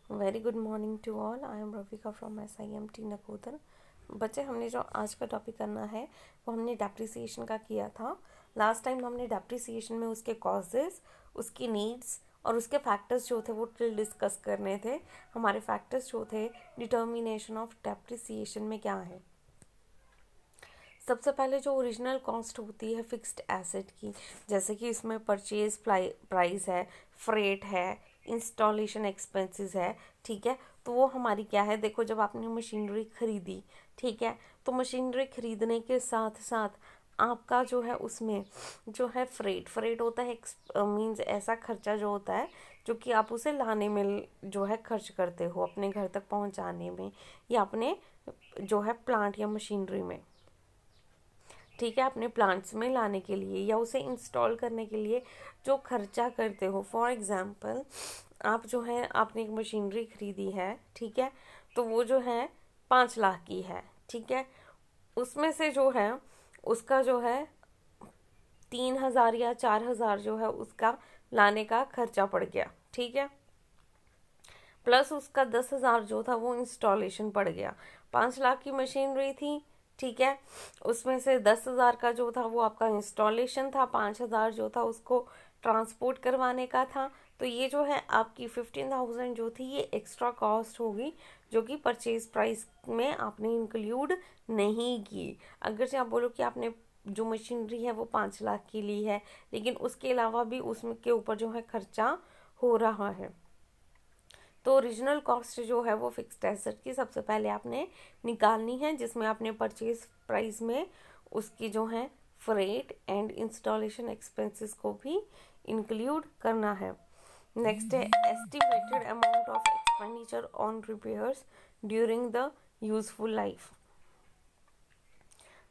Very good morning to all. I am Rafika from SIMT Nakodar. बच्चे, हमने जो आज का टॉपिक करना है वो हमने डेप्रिसिएशन का किया था। लास्ट टाइम हमने डेप्रिसिएशन में उसके कॉजेस, उसकी नीड्स और उसके फैक्टर्स जो थे वो डिस्कस करने थे। हमारे फैक्टर्स जो थे डिटर्मिनेशन ऑफ डेप्रिसिएशन में क्या है। सबसे पहले जो ओरिजिनल कॉस्ट होती है फिक्स्ड एसेट की, जैसे कि इसमें परचेज प्राइस है, फ्रेट है, इंस्टॉलेशन एक्सपेंसेस है, ठीक है। तो वो हमारी क्या है, देखो जब आपने मशीनरी खरीदी, ठीक है, तो मशीनरी खरीदने के साथ साथ आपका जो है उसमें जो है फ्रेट होता है, मीन्स ऐसा खर्चा जो होता है जो कि आप उसे लाने में जो है खर्च करते हो, अपने घर तक पहुंचाने में या अपने जो है प्लांट या मशीनरी में, ठीक है, अपने प्लांट्स में लाने के लिए या उसे इंस्टॉल करने के लिए जो खर्चा करते हो। फॉर एग्जांपल, आप जो है आपने एक मशीनरी खरीदी है, ठीक है, तो वो जो है 5 लाख की है, ठीक है। उसमें से जो है उसका जो है 3,000 या 4,000 जो है उसका लाने का खर्चा पड़ गया, ठीक है, प्लस उसका 10,000 जो था वो इंस्टॉलेशन पड़ गया। 5 लाख की मशीनरी थी, ठीक है, उसमें से 10,000 का जो था वो आपका इंस्टॉलेशन था, 5,000 जो था उसको ट्रांसपोर्ट करवाने का था। तो ये जो है आपकी 15,000 जो थी ये एक्स्ट्रा कॉस्ट होगी, जो कि परचेज प्राइस में आपने इंक्लूड नहीं की। अगर से आप बोलो कि आपने जो मशीनरी है वो 5 लाख की ली है, लेकिन उसके अलावा भी उसमें के ऊपर जो है खर्चा हो रहा है, तो ओरिजिनल कॉस्ट जो है वो फिक्स्ड एसेट की सबसे पहले आपने निकालनी है, जिसमें आपने परचेज प्राइस में उसकी जो है फ्रेट एंड इंस्टॉलेशन एक्सपेंसेस को भी इंक्लूड करना है। नेक्स्ट है estimated amount of expenditure on repairs during the useful life.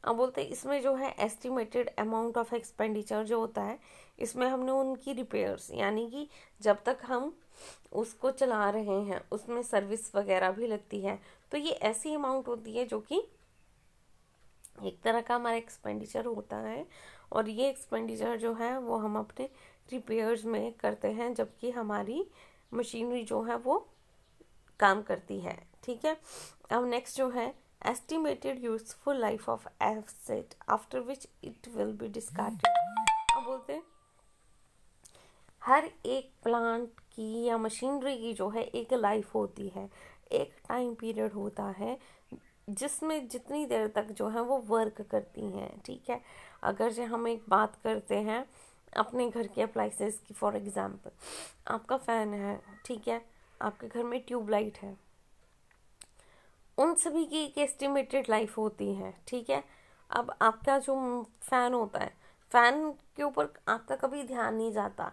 अब बोलते हैं इसमें जो है एस्टिमेटेड अमाउंट ऑफ एक्सपेंडिचर जो होता है, इसमें हमने उनकी रिपेयर्स, यानी कि जब तक हम उसको चला रहे हैं उसमें सर्विस वगैरह भी लगती है, तो ये ऐसी अमाउंट होती है जो कि एक तरह का हमारा एक्सपेंडिचर होता है, और ये एक्सपेंडिचर जो है वो हम अपने रिपेयर्स में करते हैं जबकि हमारी मशीनरी जो है वो काम करती है, ठीक है। अब नेक्स्ट जो है estimated useful life of asset after which it will be discarded. अब बोलते हैं हर एक प्लांट की या मशीनरी की जो है एक लाइफ होती है, एक टाइम पीरियड होता है जिसमें जितनी देर तक जो है वो वर्क करती हैं, ठीक है। अगर जो हम एक बात करते हैं अपने घर के अप्लाइंसेस की, फॉर एग्जांपल आपका फ़ैन है, ठीक है, आपके घर में ट्यूबलाइट है, उन सभी की एक एस्टिमेटेड लाइफ होती है, ठीक है। अब आपका जो फ़ैन होता है, फ़ैन के ऊपर आपका कभी ध्यान नहीं जाता,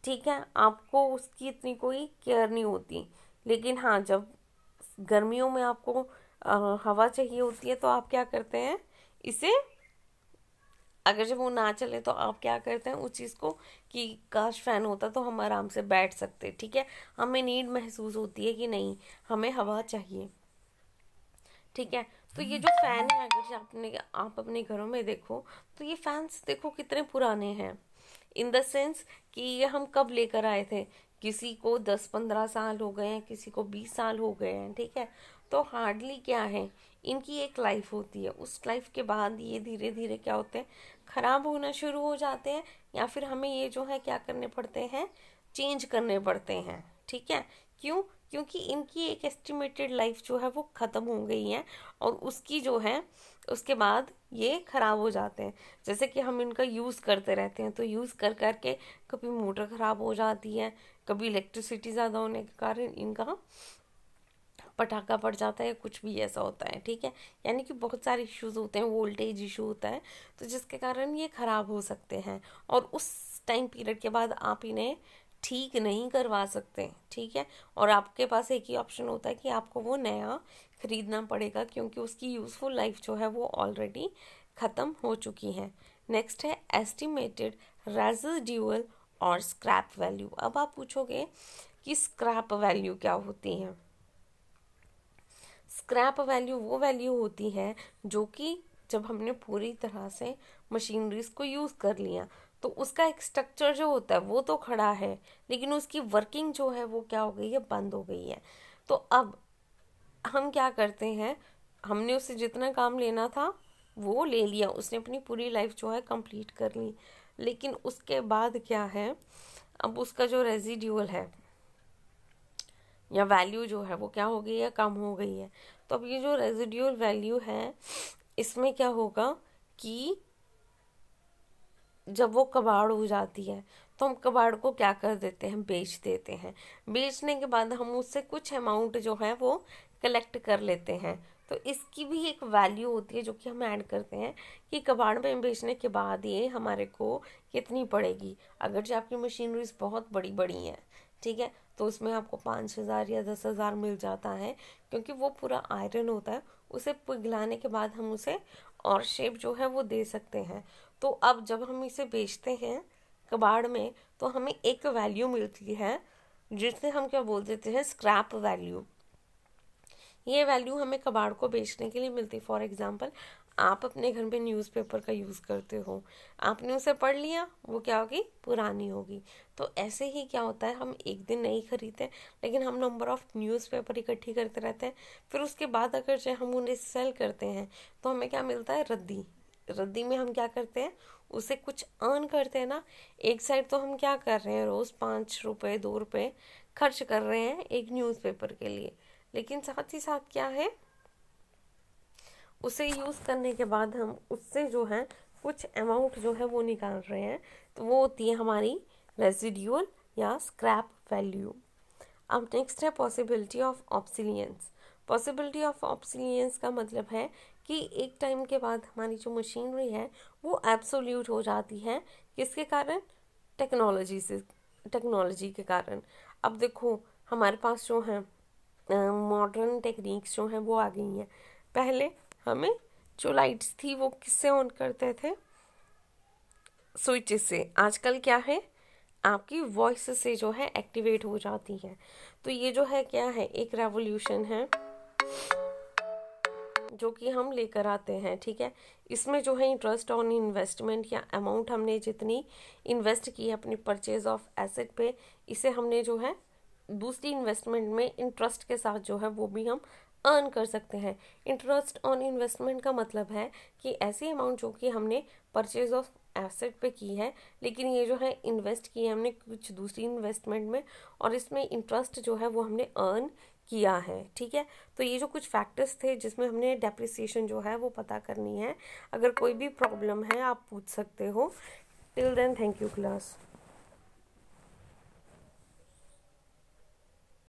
ठीक है, आपको उसकी इतनी कोई केयर नहीं होती, लेकिन हाँ जब गर्मियों में आपको हवा चाहिए होती है तो आप क्या करते हैं, इसे अगर जब वो ना चले तो आप क्या करते हैं उस चीज़ को कि काश फैन होता तो हम आराम से बैठ सकते, ठीक है, हमें नीड महसूस होती है कि नहीं हमें हवा चाहिए, ठीक है। तो ये जो फैन है, अगर आप अपने घरों में देखो तो ये फैंस देखो कितने पुराने हैं, इन द सेंस कि ये हम कब लेकर आए थे, किसी को 10-15 साल हो गए हैं, किसी को 20 साल हो गए हैं, ठीक है। तो हार्डली क्या है, इनकी एक लाइफ होती है, उस लाइफ के बाद ये धीरे धीरे क्या होते हैं, ख़राब होना शुरू हो जाते हैं, या फिर हमें ये जो है क्या करने पड़ते हैं, चेंज करने पड़ते हैं, ठीक है। क्यों? क्योंकि इनकी एक एस्टिमेटेड लाइफ जो है वो ख़त्म हो गई है, और उसकी जो है उसके बाद ये ख़राब हो जाते हैं। जैसे कि हम इनका यूज़ करते रहते हैं, तो यूज़ कर करके कभी मोटर ख़राब हो जाती है, कभी इलेक्ट्रिसिटी ज़्यादा होने के कारण इनका पटाखा पड़ जाता है, कुछ भी ऐसा होता है, ठीक है। यानी कि बहुत सारे इश्यूज़ होते हैं, वोल्टेज इशू होता है, तो जिसके कारण ये ख़राब हो सकते हैं, और उस टाइम पीरियड के बाद आप इन्हें ठीक नहीं करवा सकते, ठीक है। और आपके पास एक ही ऑप्शन होता है कि आपको वो नया खरीदना पड़ेगा, क्योंकि उसकी यूज़फुल लाइफ जो है वो ऑलरेडी ख़त्म हो चुकी है। नेक्स्ट है एस्टिमेटेड रेजिड्यूअल और स्क्रैप वैल्यू। अब आप पूछोगे कि स्क्रैप वैल्यू क्या होती है। स्क्रैप वैल्यू वो वैल्यू होती है जो कि जब हमने पूरी तरह से मशीनरीज को यूज़ कर लिया तो उसका एक स्ट्रक्चर जो होता है वो तो खड़ा है, लेकिन उसकी वर्किंग जो है वो क्या हो गई है, बंद हो गई है। तो अब हम क्या करते हैं, हमने उससे जितना काम लेना था वो ले लिया, उसने अपनी पूरी लाइफ जो है कंप्लीट कर ली, लेकिन उसके बाद क्या है, अब उसका जो रेजिड्यूअल है या वैल्यू जो है वो क्या हो गई है, कम हो गई है। तो अब ये जो रेजिड्यूअल वैल्यू है इसमें क्या होगा कि जब वो कबाड़ हो जाती है तो हम कबाड़ को क्या कर देते हैं, बेच देते हैं। बेचने के बाद हम उससे कुछ अमाउंट जो है वो कलेक्ट कर लेते हैं। तो इसकी भी एक वैल्यू होती है जो कि हम ऐड करते हैं कि कबाड़ में बेचने के बाद ये हमारे को कितनी पड़ेगी। अगर जो आपकी मशीनरीज बहुत बड़ी बड़ी हैं, ठीक है, तो उसमें आपको 5,000 या 10,000 मिल जाता है, क्योंकि वो पूरा आयरन होता है। उसे पिघलाने के बाद हम उसे और शेप जो है वो दे सकते हैं। तो अब जब हम इसे बेचते हैं कबाड़ में तो हमें एक वैल्यू मिलती है जिसे हम क्या बोल देते हैं, स्क्रैप वैल्यू। ये वैल्यू हमें कबाड़ को बेचने के लिए मिलती है। फॉर एग्जांपल, आप अपने घर में न्यूज़पेपर का यूज़ करते हो, आपने उसे पढ़ लिया, वो क्या होगी, पुरानी होगी। तो ऐसे ही क्या होता है, हम एक दिन नहीं खरीदते लेकिन हम नंबर ऑफ न्यूज़पेपर इकट्ठी करते रहते हैं। फिर उसके बाद अगर जो हम उन्हें सेल करते हैं तो हमें क्या मिलता है, रद्दी। रद्दी में हम क्या करते हैं, उसे कुछ अर्न करते हैं ना। एक साइड तो हम क्या कर रहे हैं, रोज़ 5 रुपए 2 रुपए खर्च कर रहे हैं एक न्यूज़पेपर के लिए, लेकिन साथ ही साथ क्या है, उसे यूज़ करने के बाद हम उससे जो है कुछ अमाउंट जो है वो निकाल रहे हैं। तो वो होती है हमारी रेजिड्यूअल या स्क्रैप वैल्यू। अब नेक्स्ट है पॉसिबिलिटी ऑफ ऑब्सिलियंस। पॉसिबिलिटी ऑफ ऑब्सिलियंस का मतलब है कि एक टाइम के बाद हमारी जो मशीनरी है वो एब्सोल्यूट हो जाती है। किसके कारण, टेक्नोलॉजी के कारण। अब देखो हमारे पास जो है मॉडर्न टेक्निक्स जो हैं वो आ गई हैं। पहले हमें जो लाइट्स थी वो किससे ऑन करते थे, स्विचेस से। आजकल क्या है, आपकी वॉइस से जो है एक्टिवेट हो जाती है। तो ये जो है क्या है, एक रेवोल्यूशन है जो कि हम लेकर आते हैं, ठीक है। इसमें जो है इंटरेस्ट ऑन इन्वेस्टमेंट या अमाउंट हमने जितनी इन्वेस्ट की है अपनी परचेज ऑफ एसेट पे, इसे हमने जो है दूसरी इन्वेस्टमेंट में इंटरेस्ट के साथ जो है वो भी हम अर्न कर सकते हैं। इंटरेस्ट ऑन इन्वेस्टमेंट का मतलब है कि ऐसी अमाउंट जो कि हमने परचेज ऑफ एसेट पे की है, लेकिन ये जो है इन्वेस्ट की है हमने कुछ दूसरी इन्वेस्टमेंट में, और इसमें इंटरेस्ट जो है वो हमने अर्न किया है, ठीक है। तो ये जो कुछ फैक्टर्स थे जिसमें हमने डेप्रिसिएशन जो है वो पता करनी है। अगर कोई भी प्रॉब्लम है आप पूछ सकते हो। Till then thank you class.